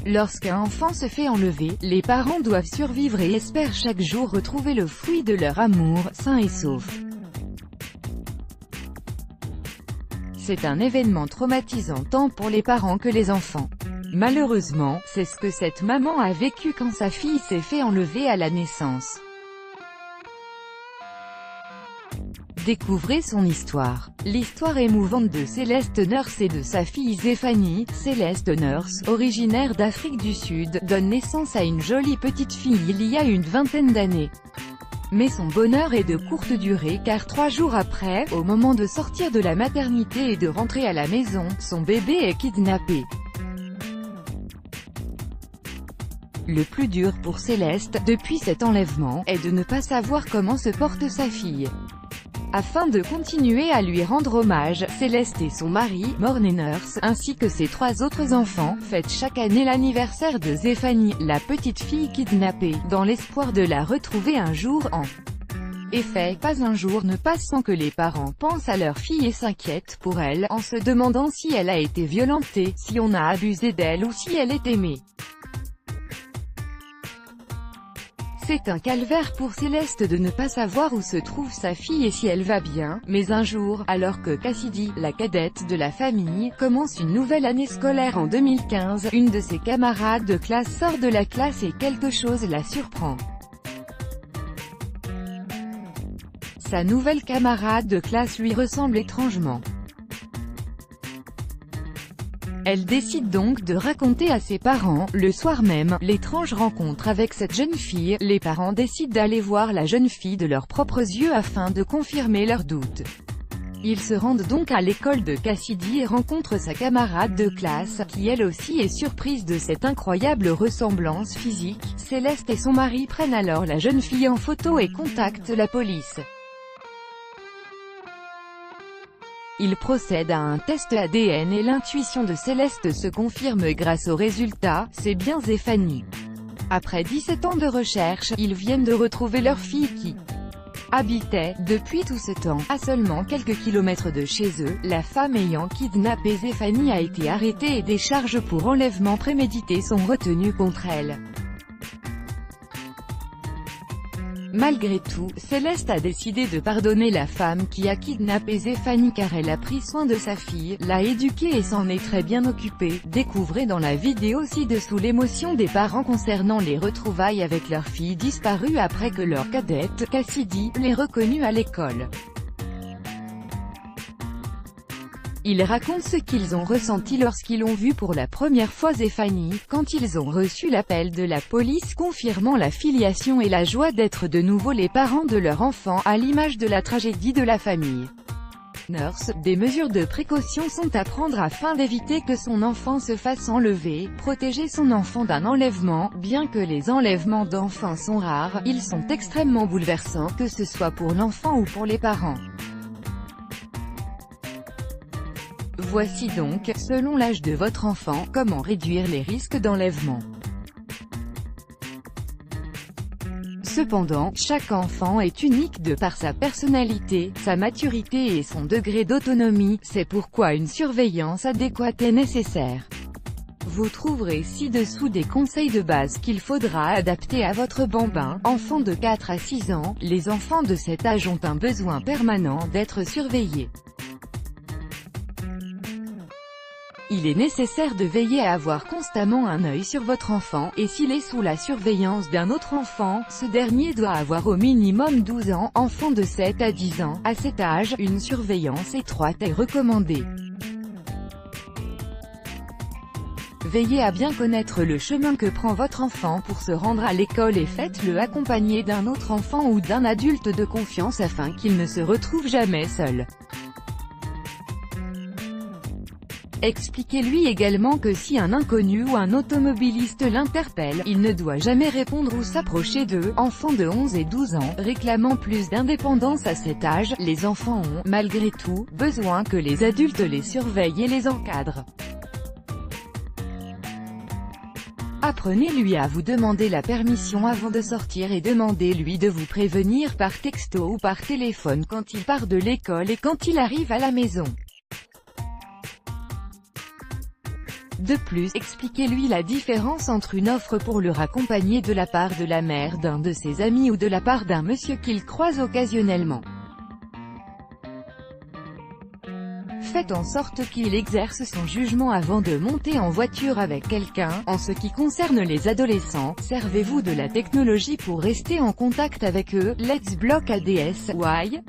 Lorsqu'un enfant se fait enlever, les parents doivent survivre et espèrent chaque jour retrouver le fruit de leur amour, sain et sauf. C'est un événement traumatisant tant pour les parents que les enfants. Malheureusement, c'est ce que cette maman a vécu quand sa fille s'est fait enlever à la naissance. Découvrez son histoire. L'histoire émouvante de Céleste Nurse et de sa fille Zéphanie. Céleste Nurse, originaire d'Afrique du Sud, donne naissance à une jolie petite fille il y a une vingtaine d'années. Mais son bonheur est de courte durée car 3 jours après, au moment de sortir de la maternité et de rentrer à la maison, son bébé est kidnappé. Le plus dur pour Céleste, depuis cet enlèvement, est de ne pas savoir comment se porte sa fille. Afin de continuer à lui rendre hommage, Céleste et son mari, Morné Nurse, ainsi que ses 3 autres enfants, fêtent chaque année l'anniversaire de Zéphanie, la petite fille kidnappée, dans l'espoir de la retrouver un jour en effet, pas un jour ne passe sans que les parents pensent à leur fille et s'inquiètent pour elle, en se demandant si elle a été violentée, si on a abusé d'elle ou si elle est aimée. C'est un calvaire pour Céleste de ne pas savoir où se trouve sa fille et si elle va bien, mais un jour, alors que Cassidy, la cadette de la famille, commence une nouvelle année scolaire en 2015, une de ses camarades de classe sort de la classe et quelque chose la surprend. Sa nouvelle camarade de classe lui ressemble étrangement. Elle décide donc de raconter à ses parents, le soir même, l'étrange rencontre avec cette jeune fille. Les parents décident d'aller voir la jeune fille de leurs propres yeux afin de confirmer leurs doutes. Ils se rendent donc à l'école de Cassidy et rencontrent sa camarade de classe, qui elle aussi est surprise de cette incroyable ressemblance physique. Céleste et son mari prennent alors la jeune fille en photo et contactent la police. Il procède à un test ADN et l'intuition de Céleste se confirme grâce aux résultats, c'est bien Zéphanie. Après 17 ans de recherche, ils viennent de retrouver leur fille qui habitait, depuis tout ce temps, à seulement quelques kilomètres de chez eux. La femme ayant kidnappé Zéphanie a été arrêtée et des charges pour enlèvement prémédité sont retenues contre elle. Malgré tout, Céleste a décidé de pardonner la femme qui a kidnappé Zéphanie car elle a pris soin de sa fille, l'a éduquée et s'en est très bien occupée. Découvrez dans la vidéo ci-dessous l'émotion des parents concernant les retrouvailles avec leur fille disparue après que leur cadette, Cassidy, l'ait reconnue à l'école. Ils racontent ce qu'ils ont ressenti lorsqu'ils l'ont vue pour la première fois Zéphanie, quand ils ont reçu l'appel de la police confirmant la filiation et la joie d'être de nouveau les parents de leur enfant, à l'image de la tragédie de la famille. Nurse, des mesures de précaution sont à prendre afin d'éviter que son enfant se fasse enlever, protéger son enfant d'un enlèvement. Bien que les enlèvements d'enfants sont rares, ils sont extrêmement bouleversants, que ce soit pour l'enfant ou pour les parents. Voici donc, selon l'âge de votre enfant, comment réduire les risques d'enlèvement. Cependant, chaque enfant est unique de par sa personnalité, sa maturité et son degré d'autonomie, c'est pourquoi une surveillance adéquate est nécessaire. Vous trouverez ci-dessous des conseils de base qu'il faudra adapter à votre bambin. Enfant de 4 à 6 ans, les enfants de cet âge ont un besoin permanent d'être surveillés. Il est nécessaire de veiller à avoir constamment un œil sur votre enfant, et s'il est sous la surveillance d'un autre enfant, ce dernier doit avoir au minimum 12 ans. Enfant de 7 à 10 ans, à cet âge, une surveillance étroite est recommandée. Veillez à bien connaître le chemin que prend votre enfant pour se rendre à l'école et faites-le accompagner d'un autre enfant ou d'un adulte de confiance afin qu'il ne se retrouve jamais seul. Expliquez-lui également que si un inconnu ou un automobiliste l'interpelle, il ne doit jamais répondre ou s'approcher d'eux. Enfants de 11 et 12 ans, réclamant plus d'indépendance à cet âge, les enfants ont, malgré tout, besoin que les adultes les surveillent et les encadrent. Apprenez-lui à vous demander la permission avant de sortir et demandez-lui de vous prévenir par texto ou par téléphone quand il part de l'école et quand il arrive à la maison. De plus, expliquez-lui la différence entre une offre pour le raccompagner de la part de la mère d'un de ses amis ou de la part d'un monsieur qu'il croise occasionnellement. Faites en sorte qu'il exerce son jugement avant de monter en voiture avec quelqu'un. En ce qui concerne les adolescents, servez-vous de la technologie pour rester en contact avec eux. Let's block ADS. Why?